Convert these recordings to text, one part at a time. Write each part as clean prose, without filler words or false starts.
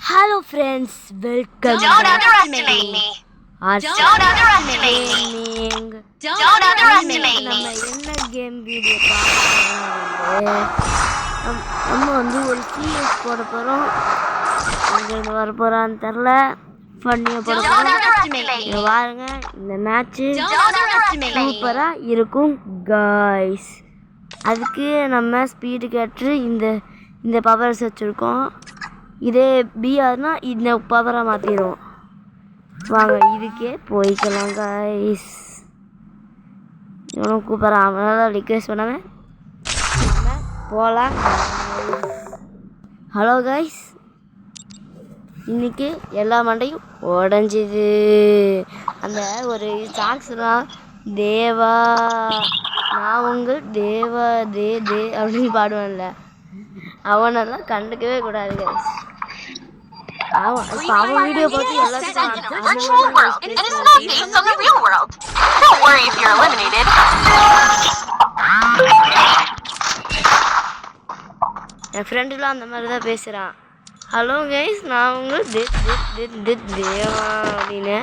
Hello friends, welcome. Don't underestimate me. Don't underestimate me. Don't underestimate me. என்ன game video பார்க்கறோம். நம்ம வந்து ஒரு சீரியஸ் போட போறோம். எங்க வர போறான்னு தெரியல. ஃபன்னியா போட போறோம். இங்க பாருங்க இந்த மேட்ச் சூப்பரா இருக்கும் गाइस. அதுக்கு நம்ம ஸ்பீடு கேட்டு இந்த பவர்ஸ் வச்சிருக்கோம். இதே பிஆர்னா இந்த பவரை மாற்றிடுவோம். வாங்க இதுக்கே போய்க்கலாம் கைஸ். இவனும் கூப்பிட்றான், அவனால ரிக்வெஸ்ட் பண்ணாமல் நம்ம போகலாம். ஹலோ கைஸ், இன்னைக்கு எல்லா மண்டையும் உடஞ்சிது. அந்த ஒரு சாங்ஸ்லாம் தேவா நான் உங்கள் தேவா தே தே அப்படின்னு பாடுவேன்ல, அவனெல்லாம் கண்டுக்கவே கூடாது கைஸ். அவன் வீடியோ பார்த்து எல்லாத்துக்கும் என் ஃப்ரெண்டுலாம் அந்த மாதிரி தான் பேசுகிறான். ஹலோ கைஸ், நான் உங்கள் தேவா அப்படின்னு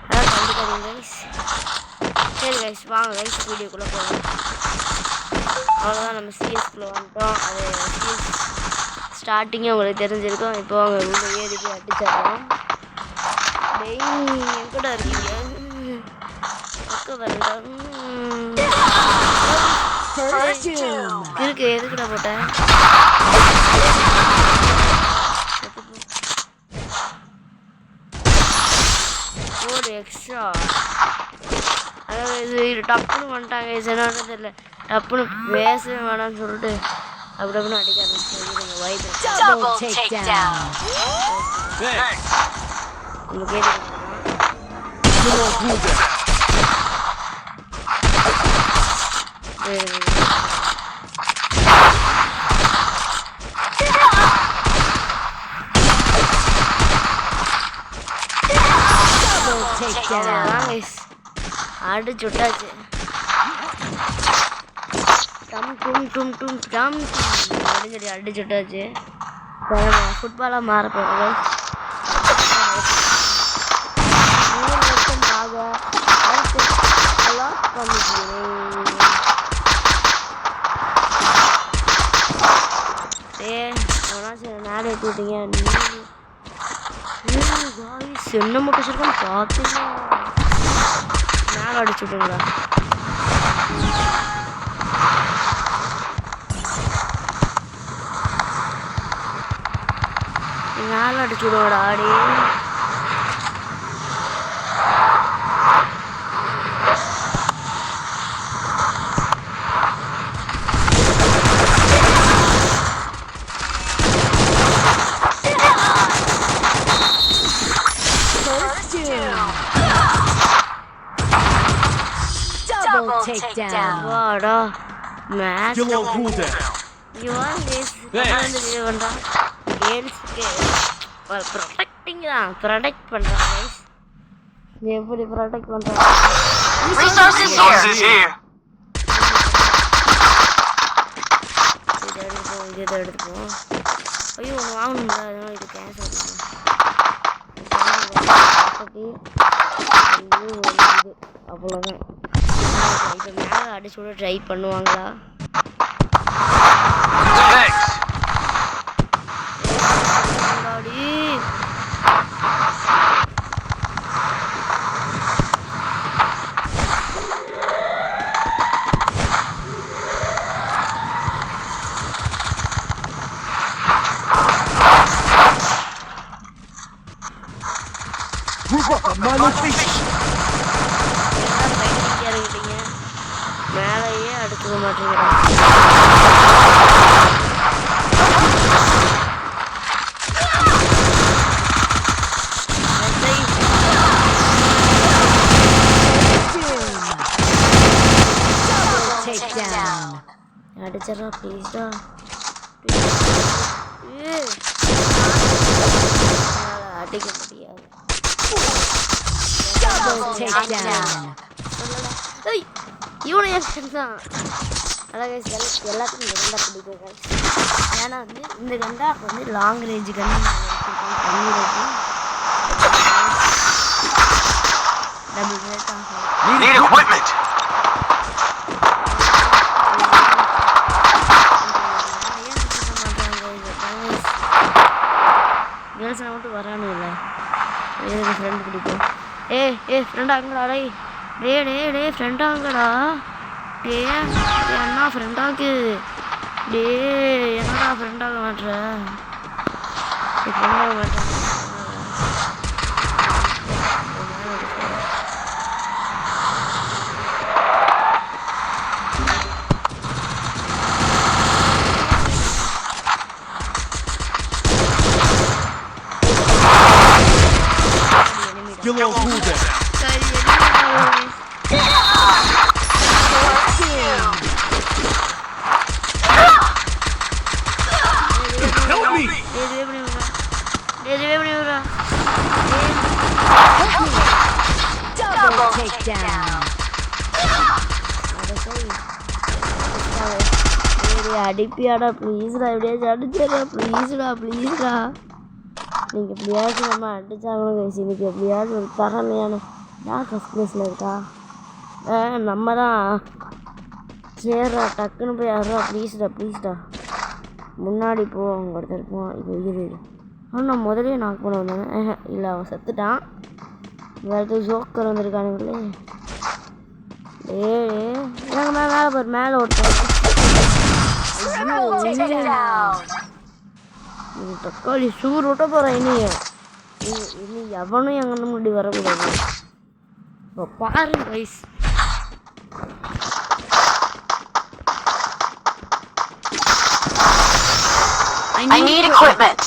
அதான் கண்டுக்காதீங்க கைஸ். சரி கைஸ், வாங்க கைஸ் வீடியோக்குள்ளே போகலாம். அவ்வளோதான், நம்ம சிஎஸ்குள்ளே வந்துட்டோம். அது சிஎஸ் ஸ்டார்டிங்கே உங்களுக்கு தெரிஞ்சிருக்கும். இப்போ அவங்க உள்ள ஏறி போய் அடிச்சிடலாம். என் கூட இருக்கீங்க பக்கம் வரல இருக்கு. எதுக்குடா போட்டேன்? ஒரு எக்ஸ்ட்ரா, அதாவது இது டப்புன்னு வந்துட்டாங்க. என்னன்னு தெரியல, டப்புன்னு பேசவே வேணாம்னு சொல்லிட்டு அப்படி அப்படின்னு அடிக்க ஆரம்பிச்சு. அடிச்சு விட்டாச்சு. அடிச்சு விட்டாச்சு. ஃபுட்பாலாக மாற போகிறோம். 100 லட்சம் நேரம் எடுத்துக்கிட்டீங்க. என்ன மட்டும் சொல்லுங்க பார்த்துங்க. மேலே அடிச்சு விட்டுங்களா? மேலே அடிச்சு விடுவோட ஆடி. வாடா மேட்ச் ப்ரொடெக்டிங் தான். ப்ரொடெக்ட் பண்ணுறான் கைஸ். எப்படி ப்ரொடெக்ட் பண்ணுறான்? இதை எடுத்துப்போம். ஐயோ ஒன்று வாங்கணும்ல, அதனால இது கேன்சல் இது அவ்வளோதான். இப்போ மேலே அடிச்சு விட ட்ரை பண்ணுவாங்களா? மேலேயே அடுத்துக்க மாட்டேங்கிறான். அடிச்சிடா ப்ளீஸ்டா. அடிக்க முடியாது. இவனை தான் அழகாக எல்லாத்துக்கும் இந்த கண்டா பிடிக்கும். ஏன்னா வந்து இந்த கண்டா வந்து லாங் ரேஞ்சு கண்டு டபுள் ஹெட் ஆகும். Need equipment. கேர்ள்ஸ் மட்டும் வரானு இல்லை எனக்கு ஃப்ரெண்டு பிடிக்கும். ஏய் ஃப்ரெண்டா அங்கடா டே ஃப்ரெண்டா அங்கடா டே அண்ணா ஃப்ரெண்டாக்கு டே என்னடா ஃப்ரெண்டாக மாட்டுற ஃப்ரெண்டாக மாட்டேன். Below cool down. Help me! Double takedown. அடிப்பியாடா ப்ளீஸ்டா எப்படியாச்சும் அடிச்சிடா ப்ளீஸ்டா நீங்கள் எப்படியாச்சும் நம்ம அடிச்சாங்கன்னு கைஸ் இன்னைக்கு எப்படியாச்சும் ஒரு தரலையான யார் ஃபஸ்ட் ப்ளேஸில் இருக்கா நம்ம தான் சரிடா டக்குன்னு போய் யாரா ப்ளீஸ்டா முன்னாடி போ அவங்க ஒருத்தர் போவான் இப்போ இது ஆனால் நான் முதலே நாக் பண்ண வந்தேன் இல்லை அவன் செத்துட்டான் வேறு ஜோக்கர் வந்திருக்கானுங்களே எனக்கு மேலே பாரு மேலே ஒருத்தர் தக்காளி சூர் விட்ட போகிறேன் இனி எவனும் எங்கே முன்னாடி வரக்கூடாது. இப்போ பாரு கைஸ் I need equipment.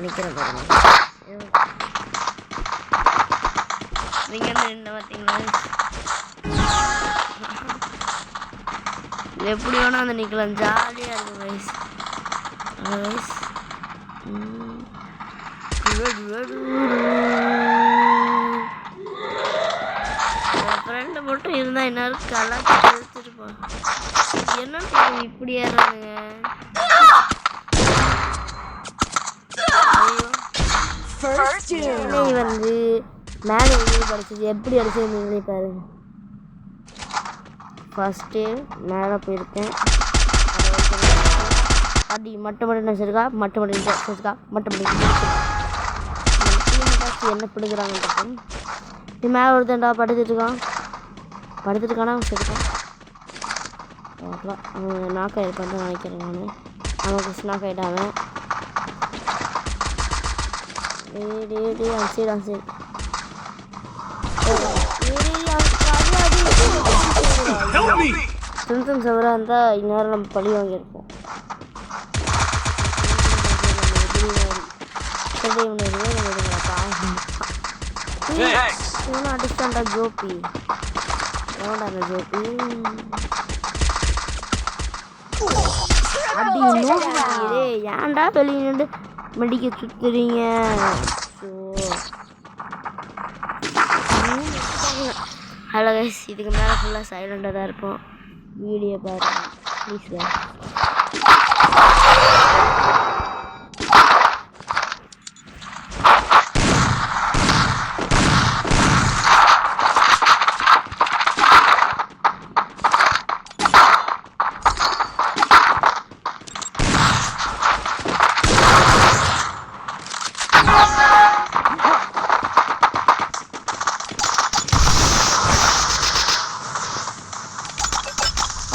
நிற்கிறேன் பாருங்க நீங்கள் வந்து என்ன பார்த்தீங்களா எப்படி வேணா அந்த நிற்கலாம் ஜாலியாக இருக்கும் கைஸ். ஃப்ரெண்டு மட்டும் இருந்தால் என்னாலும் கலாச்சி எடுத்துருப்பான். என்ன இப்படி ஏறானுங்க வந்து மேலே எழுதி படிச்சது எப்படி அடிச்சிருந்தீங்களே பாருங்க. ஃபஸ்ட்டு மேலே போயிருக்கேன் அடி மட்டை நினச்சிருக்கா மட்டை என்ன பிடிக்கிறாங்க இது மேலே ஒருத்தன்டா படுத்துட்டுருக்கான் அவன் செத்துக்கான் அவன் நாக்காயிருப்பான் நினைக்கிறேன் நான் அவன் ஸ்நாக் ஆகிட்டான் சரி சும்சம் சவராக இருந்தால் இந்நேரம் நம்ம பழி வாங்கியிருப்போம். அடிச்சாண்டா ஜோபி எவன்டா அந்த ஜோபி அப்படி ஏன்டா வெளியே நின்று மெடிக்க சுத்துறீங்க. ஹலோ கைஸ் இதுக்கு மேலே ஃபுல்லாக சைலண்டாக தான் இருப்போம். வீடியோ பாருங்க please guys.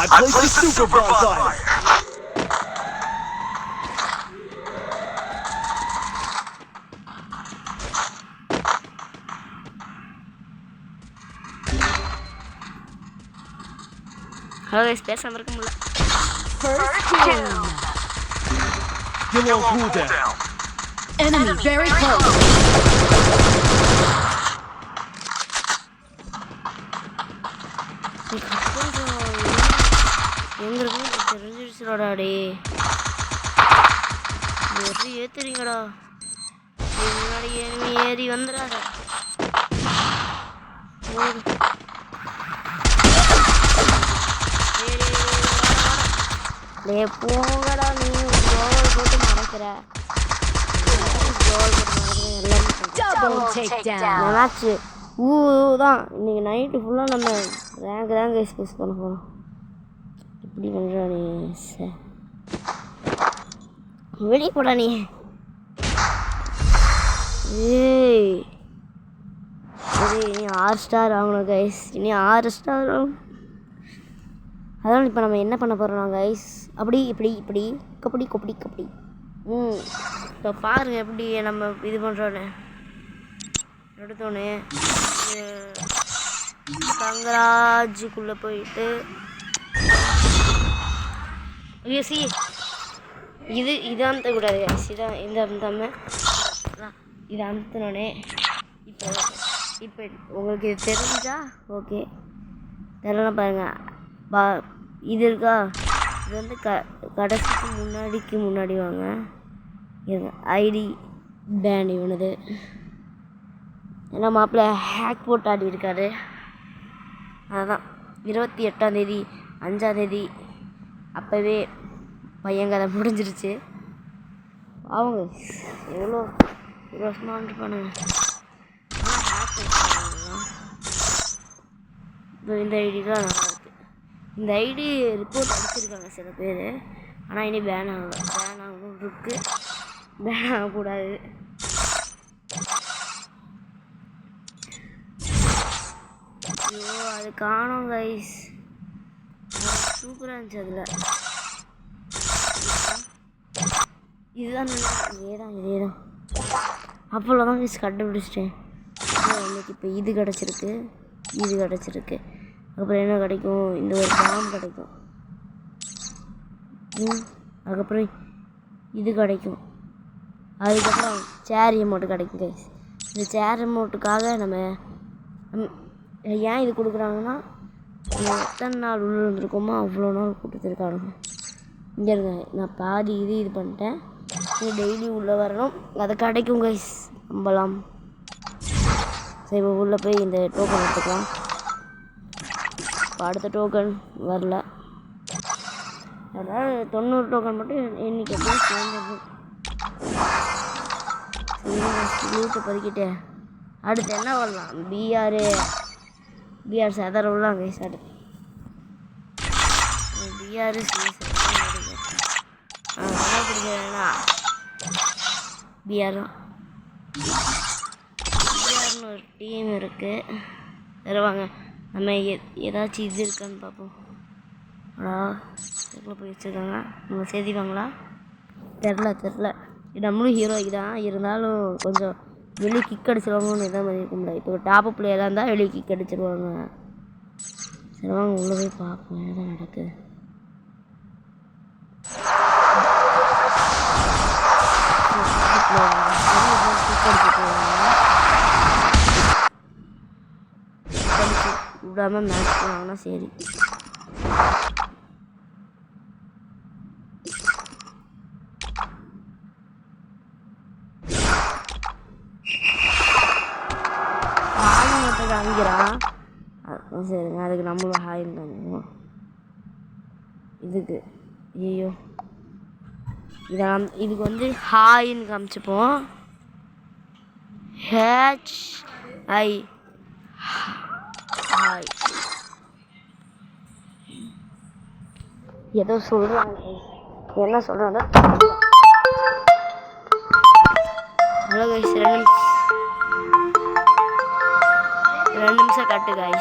I placed the super bonfire. Halo guys, பேசாம இருக்க முடியல. Below cool down. Enemy very close. எங்களுக்கு தெரிஞ்சிருச்சுடாடே ஏத்துறீங்கடா முன்னாடி ஏறி வந்துடாத டேய் போங்கடா நீ கோல் போட்டு மறைக்கிற கோல் போட்டு மறைக்கிற எல்லாமே Double takedown. நல்லாச்சு தான் இன்னைக்கு நைட்டு ஃபுல்லாக நம்ம ரேங்க் தான் கைஸ் புஷ் பண்ண போகிறோம் இப்படி பண்ணுறா நீ வெளியே போடா நீ ஏய் சரி இனி 6 ஸ்டார் ஆகணும் கைஸ் இனி 6 ஸ்டார் ஆகும் அதனால் இப்போ நம்ம என்ன பண்ண போகிறோம் கைஸ் அப்படி இப்படி இப்படி கபடி கபடி கபடி இப்போ பாருங்கள் எப்படி நம்ம இது பண்ணுறோன்னு எடுத்தோன்னே கங்கராஜுக்குள்ளே போயிட்டு சி இது அமுத்தக்கூடாது கைஸ் இதான் இந்த அமுத்தாமல் இதை அமுத்தினோடனே இப்போ உங்களுக்கு இது தெரிஞ்சா ஓகே தெரியலாம் பாருங்கள் இது இருக்கா இது வந்து கடைசிக்கு முன்னாடி வாங்க இருங்க ஐடி பேண்ட் இவனுது ஏன்னா மாப்பிள்ளை ஹேக் போட்டு ஆடி இருக்காரு அதுதான் 28ஆம் தேதி 5ஆம் தேதி அப்போவே பையன் கதை முடிஞ்சிருச்சு அவங்க எவ்வளோ ஸ்மார்ட் பண்ணுங்க இந்த ஐடி தான் நல்லாயிருக்கு இந்த ஐடி ரிப்போர்ட் அடிச்சிருக்காங்க சில பேர் ஆனால் இனி பேன் ஆகணும் இருக்கு பேன் ஆகக்கூடாது ஐயோ அது காணோம் கைஸ் சூப்பராக இருந்துச்சு அதில் இதுதான் இதேதான் அப்போல்லாம் தான் கைஸ் கண்டுபிடிச்சிட்டேன் இன்னைக்கு இப்போ இது கிடச்சிருக்கு அதுக்கப்புறம் என்ன கிடைக்கும் இந்த ஒரு பாம் கிடைக்கும் அதுக்கப்புறம் இது கிடைக்கும் அதுக்கப்புறம் சேர் அமௌண்ட்டு கிடைக்கும் கைஸ் இந்த சேர் அமௌண்ட்டுக்காக நம்ம ஏன் இது கொடுக்குறாங்கன்னா எத்தனை நாள் உள்ள இருந்திருக்கோமோ அவ்வளோ நாள் கொடுத்துருக்காங்க இங்கே இருங்க நான் பாதி இது பண்ணிட்டேன் நீ டெய்லி உள்ளே வரணும் அதை கிடைக்கும் கைஸ் நம்பலாம் சரி இப்போ உள்ளே போய் இந்த டோக்கன் எடுத்துக்கலாம் இப்போ அடுத்த டோக்கன் வரல அதாவது 90 டோக்கன் மட்டும் இன்னைக்கு எப்படியும் சேர்ந்துருக்கு லூட்டை பறிக்கிட்டே அடுத்து என்ன வரலாம் பிஆர் சாதாரண உள்ளாங்க சார் பிஆர் பிடிக்கிறேன்னா பிஆர்னு ஒரு டீம் இருக்குது தருவாங்க நம்ம ஏதாச்சும் இது இருக்கான்னு பார்ப்போம் எவ்வளோ போய் வச்சுருக்காங்க நம்ம சேர்த்திப்பாங்களா தெரில நம்மளும் ஹீரோய்க்கு தான் இருந்தாலும் கொஞ்சம் வெளியே கிக் அடிச்சிருவாங்கன்னு எதாவது மாதிரி இருக்க முடியாது இப்போ டாப் பிளேயராக இருந்தால் வெளியே கிக் அடிச்சிருவாங்க சரி வாங்க உள்ளே போய் பார்ப்போம் எதாவது நடக்குது விடாமல் மேட்ச் பண்ணுவாங்கன்னா சரி காமிக்கிறான் சரிங்க அதுக்கு நம்மளும் ஹாயில் பண்ணுவோம் இதுக்கு ஐயோ இதுக்கு வந்து ஹாயின்னு காமிச்சுப்போம் HI ஹாய் ஏதோ சொல்கிறாங்க என்ன சொல்கிறாங்க ஹலோ கைஸ் 2 நிமிஷம் கட்டு கைஸ்